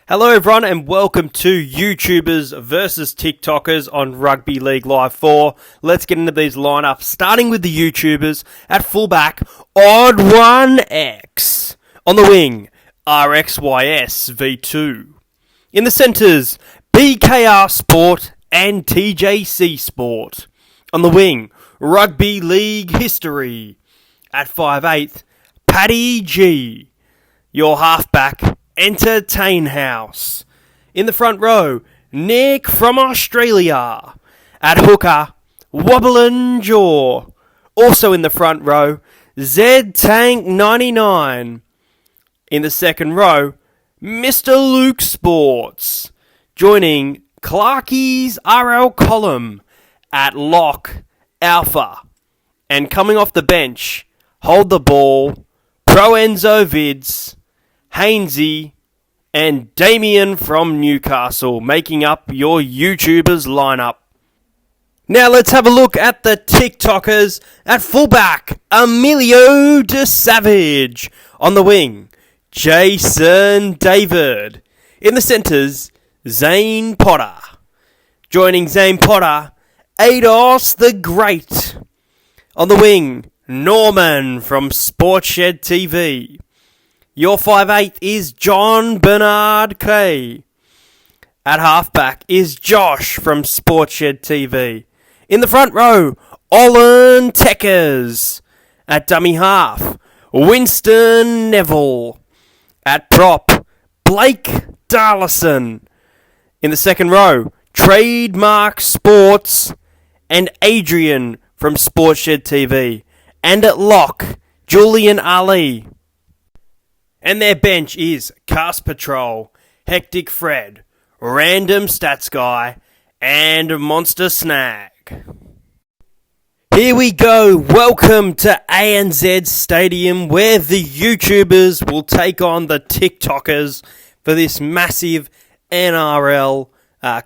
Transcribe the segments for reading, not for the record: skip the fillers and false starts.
Hello everyone and welcome to YouTubers versus TikTokers on Rugby League Live 4. Let's get into these lineups, starting with the YouTubers. At fullback, Odd 1X. On the wing, RXYS V2. In the centres, BKR Sport and TJC Sport. On the wing, Rugby League History. At 5'8", Paddy G. Your halfback, Entertain House. In the front row, Nick from Australia. At hooker, Wobblin' Jaw. Also in the front row, Z-Tank99. In the second row, Mr. Luke Sports. Joining Clarkie's RL Column. At lock, Alpha. And coming off the bench, hold the ball, Pro Enzo Vids, Hainsey, and Damien from Newcastle, making up your YouTubers lineup. Now let's have a look at the TikTokers. At fullback, Emilio De Savage. On the wing, Jason David. In the centres, Zane Potter. Joining Zane Potter, Ados the Great. On the wing, Norman from Sportshed TV. Your 5'8" is John Bernard Kay. At halfback is Josh from Sportshed TV. In the front row, Olin Teckers. At dummy half, Winston Neville. At prop, Blake Darlison. In the second row, Trademark Sports and Adrian from Sportshed TV. And at lock, Julian Ali. And their bench is Cast Patrol, Hectic Fred, Random Stats Guy, and Monster Snag. Here we go. Welcome to ANZ Stadium, where the YouTubers will take on the TikTokers for this massive NRL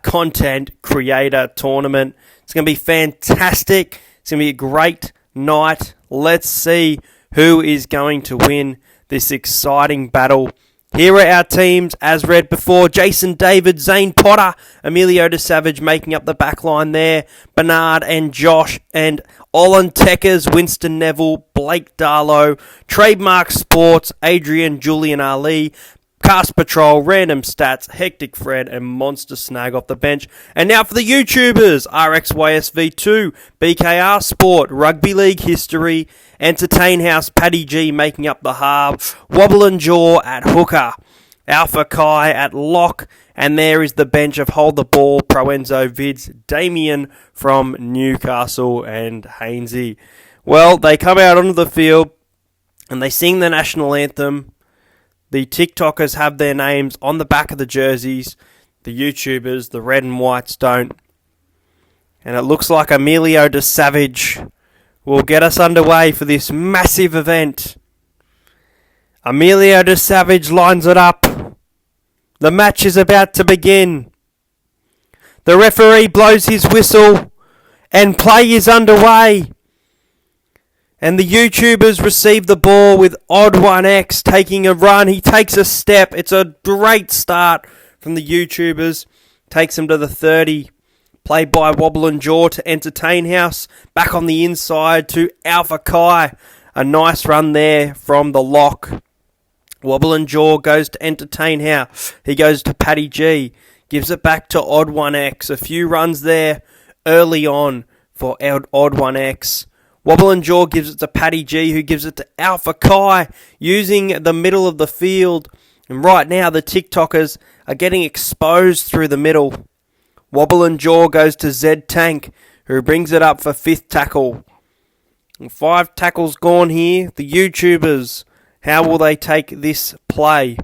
content creator tournament. It's going to be fantastic. It's going to be a great night. Let's see who is going to win this exciting battle. Here are our teams, as read before. Jason David, Zane Potter, Emilio De Savage making up the back line there. Bernard and Josh and Olin Teckers, Winston Neville, Blake Darlow, Trademark Sports, Adrian, Julian Ali, Cast Patrol, Random Stats, Hectic Fred, and Monster Snag off the bench. And now for the YouTubers, RXYS V2, BKR Sport, Rugby League History, Entertain House, Paddy G making up the halves, Wobblin' Jaw at hooker, Alpha Kai at lock, and there is the bench of Hold the Ball, Pro Enzo Vids, Damien from Newcastle, and Hainsey. Well, they come out onto the field and they sing the national anthem. The TikTokers have their names on the back of the jerseys. The YouTubers, the red and whites, don't. And it looks like Emilio De Savage will get us underway for this massive event. Emilio De Savage lines it up. The match is about to begin. The referee blows his whistle and play is underway. And the YouTubers receive the ball with Odd 1X taking a run. He takes a step. It's a great start from the YouTubers. Takes him to the 30. Played by Wobblin' Jaw to Entertain House. Back on the inside to Alpha Kai. A nice run there from the lock. Wobblin' Jaw goes to Entertain House. He goes to Paddy G. Gives it back to Odd 1X. A few runs there early on for Odd 1X. Wobblin' Jaw gives it to Paddy G, who gives it to Alpha Kai, using the middle of the field. And right now, the TikTokers are getting exposed through the middle. Wobblin' Jaw goes to Z-Tank, who brings it up for 5th tackle. And 5 tackles gone here. The YouTubers, how will they take this play?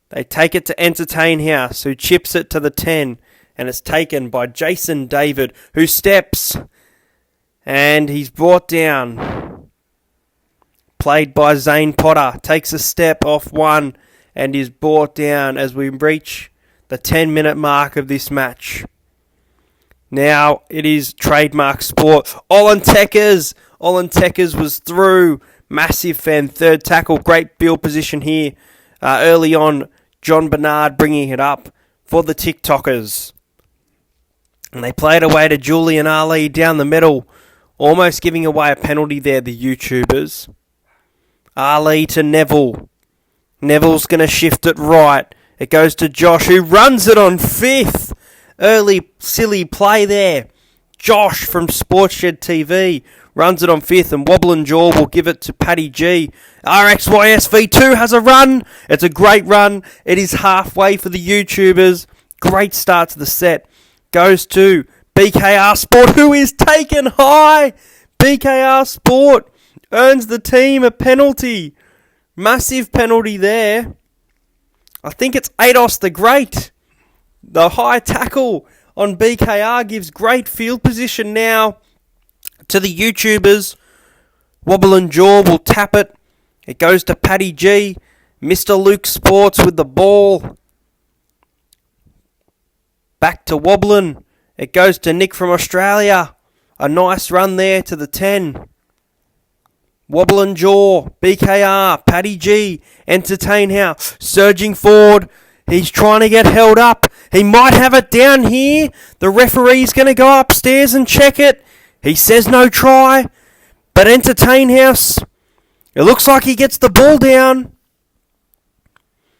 They take it to Entertain House, who chips it to the 10. And it's taken by Jason David, who steps. And he's brought down. Played by Zane Potter. Takes a step off one and is brought down as we reach the 10-minute mark of this match. Now it is Trademark Sport. Olin Teckers. Olin Teckers was through. Massive fan. 3rd tackle. Great field position here. Early on. John Bernard bringing it up for the TikTokers. And they play it away to Julian Ali down the middle, almost giving away a penalty there, the YouTubers. Ali to Neville. Neville's going to shift it right. It goes to Josh, who runs it on fifth. Early silly play there. Josh from Sportshed TV runs it on fifth, and Wobble and Jaw will give it to Paddy G. RXYSV2 has a run. It's a great run. It is halfway for the YouTubers. Great start to the set. Goes to BKR Sport, who is taken high. BKR Sport earns the team a penalty. Massive penalty there. I think it's Ados the Great. The high tackle on BKR gives great field position now to the YouTubers. Wobble and Jaw will tap it. It goes to Paddy G. Mr. Luke Sports with the ball. Back to Wobblin. It goes to Nick from Australia. A nice run there to the 10. Wobble and Jaw, BKR, Paddy G, Entertain House, surging forward. He's trying to get held up. He might have it down here. The referee's going to go upstairs and check it. He says no try. But Entertain House, it looks like he gets the ball down.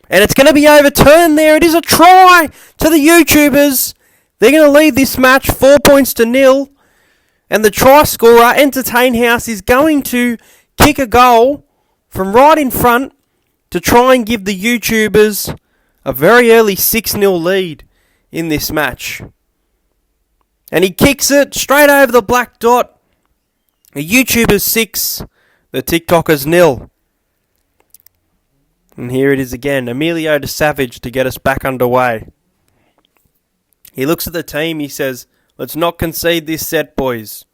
And it's going to be overturned there. It is a try to the YouTubers. They're going to lead this match 4 points to 0. And the try scorer, Entertain House, is going to kick a goal from right in front to try and give the YouTubers a very early 6-0 lead in this match. And he kicks it straight over the black dot. The YouTubers 6, the TikTokers 0. And here it is again, Emilio de Savage to get us back underway. He looks at the team, he says, let's not concede this set, boys.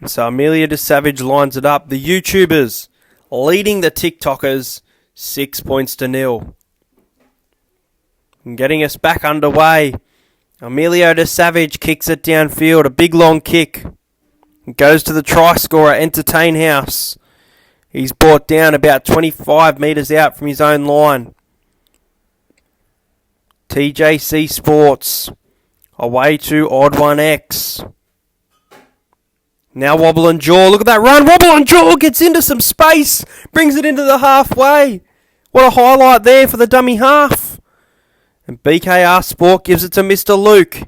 So Emilio de Savage lines it up. The YouTubers leading the TikTokers 6 points to 0. And getting us back underway, Emilio de Savage kicks it downfield. A big long kick. It goes to the try scorer, Entertain House. He's brought down about 25 metres out from his own line. TJC Sports away to Odd 1X. Now Wobble and Jaw. Look at that run. Wobble and Jaw gets into some space. Brings it into the halfway. What a highlight there for the dummy half. And BKR Sport gives it to Mr. Luke.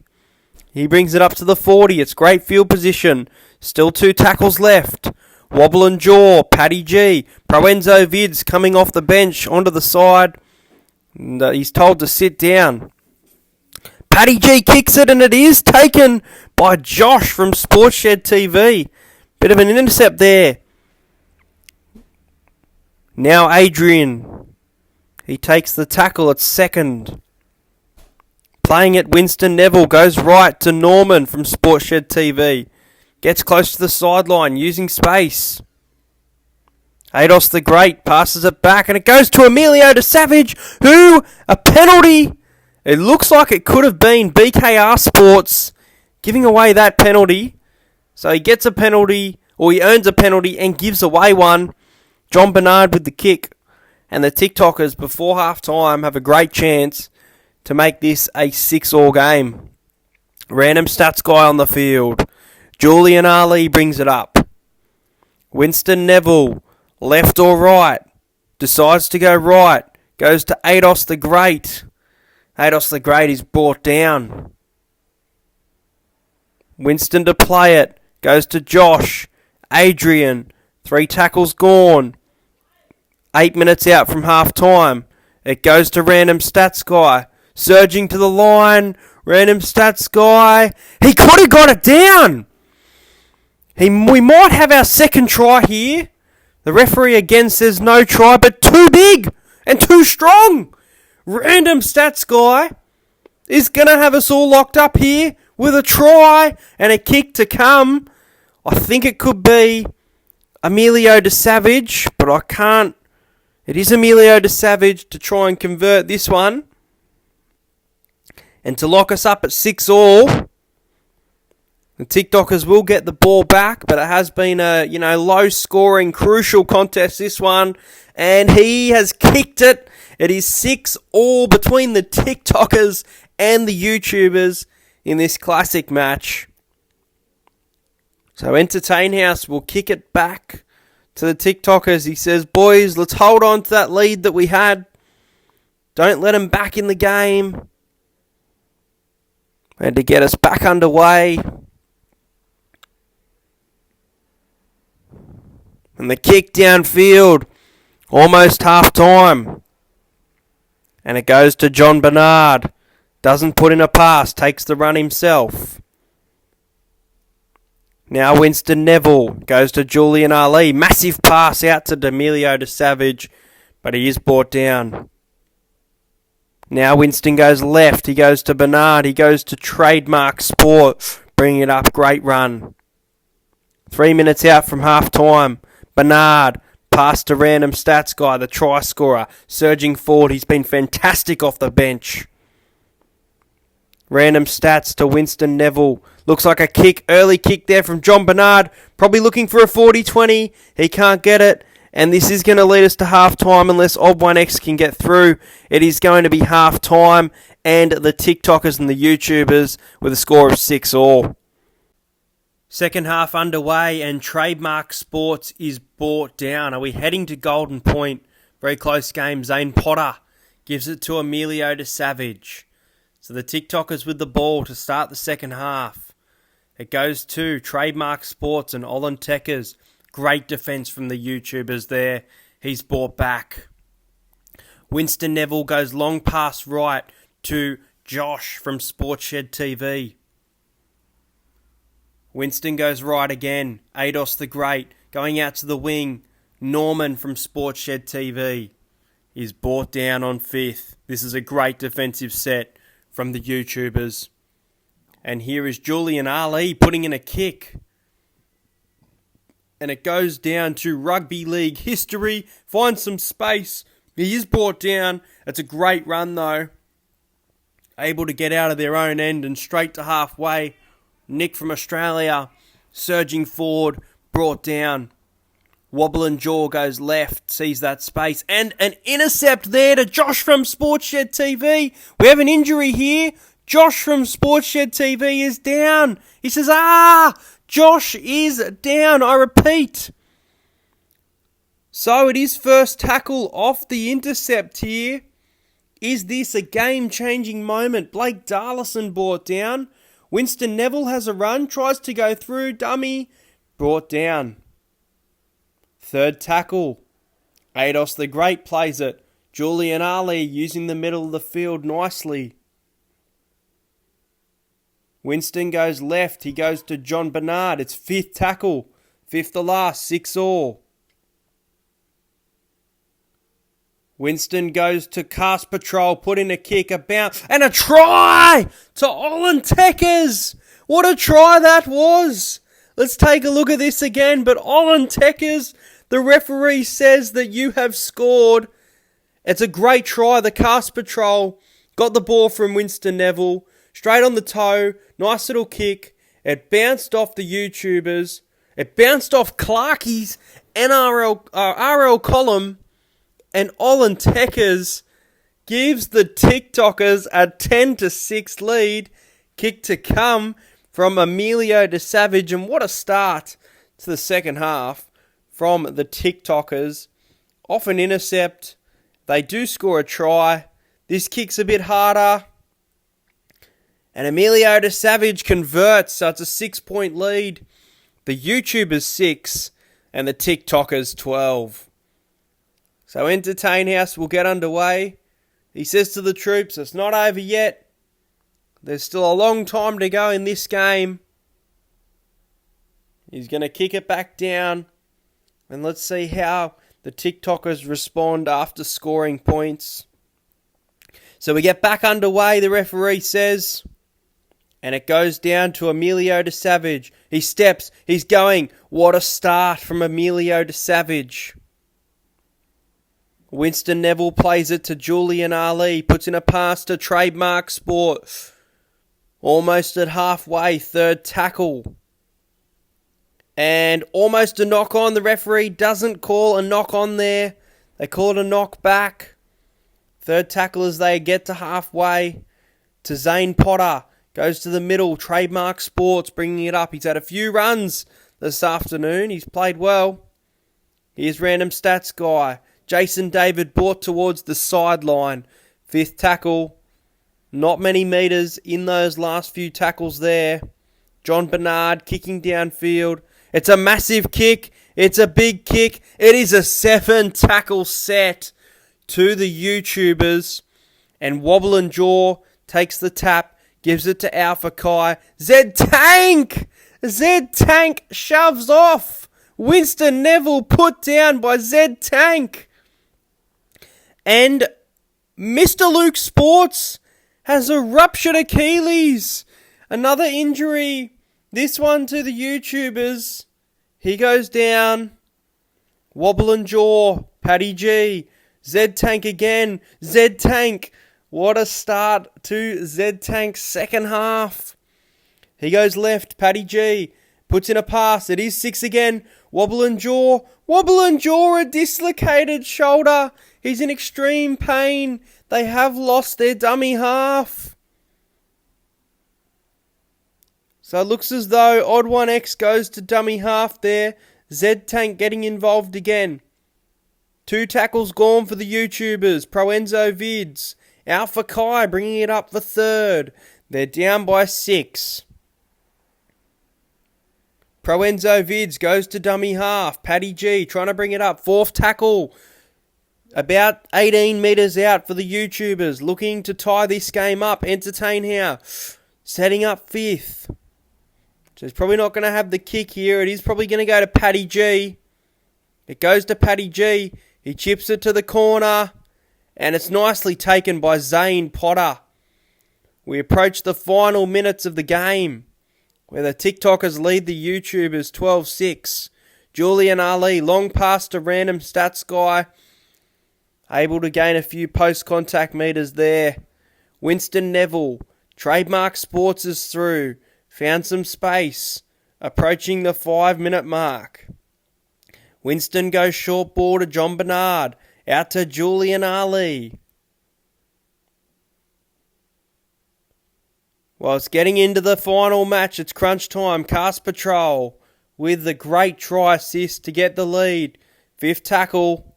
He brings it up to the 40. It's great field position. Still 2 tackles left. Wobble and Jaw, Paddy G, Proenzo Vids coming off the bench onto the side. And, he's told to sit down. Paddy G kicks it and it is taken by Josh from Sportshed TV. Bit of an intercept there. Now Adrian. He takes the tackle at second. Playing it, Winston Neville goes right to Norman from Sportshed TV. Gets close to the sideline, using space. Ados the Great passes it back, and it goes to Emilio de Savage, who, a penalty. It looks like it could have been BKR Sports giving away that penalty. So he gets a penalty, or he earns a penalty and gives away one. John Bernard with the kick. And the TikTokers, before half-time, have a great chance to make this a 6-all game. Random stats guy on the field. Julian Ali brings it up. Winston Neville, left or right, decides to go right, goes to Ados the Great. Ados the Great is brought down. Winston to play it, goes to Josh. Adrian, 3 tackles gone. 8 minutes out from half time. It goes to Random Stats Guy, surging to the line. Random Stats Guy, he could have got it down. We might have our second try here. The referee again says no try, but too big and too strong. Random Stats Guy is going to have us all locked up here with a try and a kick to come. I think it could be Emilio de Savage, but I can't. It is Emilio de Savage to try and convert this one. And to lock us up at 6-all. The TikTokers will get the ball back, but it has been a, low-scoring, crucial contest, this one. And he has kicked it, It is 6-all between the TikTokers and the YouTubers in this classic match. So Entertain House will kick it back to the TikTokers. He says, boys, let's hold on to that lead that we had. Don't let them back in the game. And to get us back underway. And the kick downfield, almost half time. And it goes to John Bernard. Doesn't put in a pass, takes the run himself. Now Winston Neville goes to Julian Ali. Massive pass out to D'Amelio de Savage, but he is brought down. Now Winston goes left. He goes to Bernard. He goes to Trademark Sport. Bringing it up. Great run. 3 minutes out from half time. Bernard pass to Random Stats Guy, the try scorer. Surging forward. He's been fantastic off the bench. Random Stats to Winston Neville. Looks like a kick. Early kick there from John Bernard. Probably looking for a 40-20. He can't get it. And this is going to lead us to half-time unless Odd1X can get through. It is going to be half-time and the TikTokers and the YouTubers with a score of 6-all. Second half underway and Trademark Sports is brought down. Are we heading to Golden Point? Very close game. Zane Potter gives it to Emilio de Savage. So the TikTokers with the ball to start the second half. It goes to Trademark Sports and Olin Tekers. Great defence from the YouTubers there. He's brought back. Winston Neville goes long pass right to Josh from Sportshed TV. Winston goes right again. Ados the Great going out to the wing. Norman from Sportshed TV is brought down on 5th. This is a great defensive set from the YouTubers. And here is Julian Ali putting in a kick. And it goes down to Rugby League history. Finds some space. He is brought down. It's a great run though. Able to get out of their own end and straight to halfway. Nick from Australia surging forward. Brought down. Wobble and Jaw goes left. Sees that space. And an intercept there to Josh from Sportshed TV. We have an injury here. Josh from Sportshed TV is down. He says, Josh is down. I repeat. So it is first tackle off the intercept here. Is this a game-changing moment? Blake Darlison brought down. Winston Neville has a run. Tries to go through. Dummy. Brought down. Third tackle. Ados the Great plays it. Julian Ali using the middle of the field nicely. Winston goes left. He goes to John Bernard. It's 5th tackle. 5th to last. 6-all. Winston goes to Cast Patrol. Put in a kick. A bounce. And a try to Olin Tekers. What a try that was. Let's take a look at this again. But Olin Tekers, the referee says that you have scored. It's a great try. The Cast Patrol got the ball from Winston Neville. Straight on the toe, nice little kick. It bounced off the YouTubers. It bounced off Clarkie's RL column. And Olin Tekers gives the TikTokers a 10-6 lead. Kick to come from Emilio de Savage. And what a start to the second half from the TikTokers. Off an intercept. They do score a try. This kick's a bit harder. And Emilio de Savage converts, so it's a 6-point lead. The YouTubers 6 and the TikTokers 12. So Entertain House will get underway. He says to the troops, it's not over yet. There's still a long time to go in this game. He's going to kick it back down. And let's see how the TikTokers respond after scoring points. So we get back underway, the referee says. And it goes down to Emilio de Savage. He steps. He's going. What a start from Emilio de Savage. Winston Neville plays it to Julian Ali. Puts in a pass to Trademark Sport. Almost at halfway. Third tackle. And almost a knock on. The referee doesn't call a knock on there. They call it a knock back. Third tackle as they get to halfway to Zane Potter. Goes to the middle. Trademark Sports bringing it up. He's had a few runs this afternoon. He's played well. Here's Random Stats Guy. Jason David brought towards the sideline. Fifth tackle. Not many metres in those last few tackles there. John Bernard kicking downfield. It's a massive kick. It's a big kick. It is a 7-tackle set to the YouTubers. And Wobble and Jaw takes the tap, gives it to Alpha Kai. Z-Tank! Z-Tank shoves off. Winston Neville put down by Z-Tank. And Mr. Luke Sports has a ruptured Achilles. Another injury. This one to the YouTubers. He goes down. Wobble and Jaw. Paddy G. Z-Tank again. Z-Tank. What a start to Z-Tank's second half. He goes left. Paddy G. Puts in a pass. It is 6 again. Wobble and Jaw. Wobble and Jaw, a dislocated shoulder. He's in extreme pain. They have lost their dummy half. So it looks as though Odd 1X goes to dummy half there. Z-Tank getting involved again. 2 tackles gone for the YouTubers. Proenzo Vids. Alpha Kai bringing it up for third. They're down by 6. Proenzo Vids goes to dummy half. Paddy G trying to bring it up. 4th tackle. About 18 metres out for the YouTubers. Looking to tie this game up. Entertain here. Setting up 5th. So he's probably not going to have the kick here. It is probably going to go to Paddy G. It goes to Paddy G. He chips it to the corner. And it's nicely taken by Zane Potter. We approach the final minutes of the game, where the TikTokers lead the YouTubers 12-6. Julian Ali, long pass to Random Stats Guy. Able to gain a few post-contact metres there. Winston Neville. Trademark Sports is through. Found some space. Approaching the 5-minute mark. Winston goes short ball to John Bernard. Out to Julian Ali. Well, it's getting into the final match. It's crunch time. Cast Patrol with the great try assist to get the lead. 5th tackle.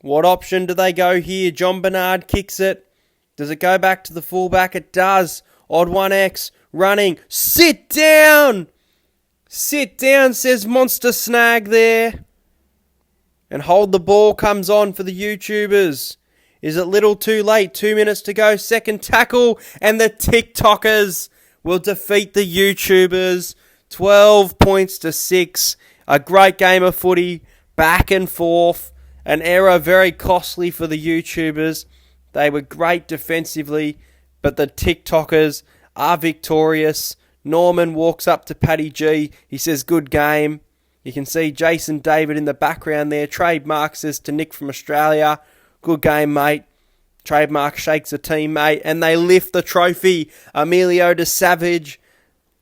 What option do they go here? John Bernard kicks it. Does it go back to the fullback? It does. Odd 1X running. Sit down! Sit down, says Monster Snag there. And hold the ball comes on for the YouTubers. Is it little too late? 2 minutes to go. 2nd tackle. And the TikTokers will defeat the YouTubers. 12 points to 6. A great game of footy. Back and forth. An error very costly for the YouTubers. They were great defensively. But the TikTokers are victorious. Norman walks up to Paddy G. He says, good game. You can see Jason David in the background there. Trademark says to Nick from Australia, good game, mate. Trademark shakes a teammate, and they lift the trophy. Emilio de Savage,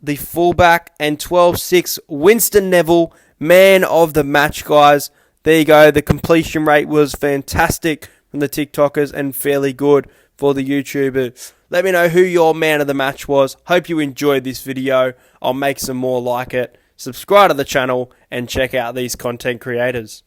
the fullback, and 12-6. Winston Neville, man of the match, guys. There you go. The completion rate was fantastic from the TikTokers and fairly good for the YouTubers. Let me know who your man of the match was. Hope you enjoyed this video. I'll make some more like it. Subscribe to the channel and check out these content creators.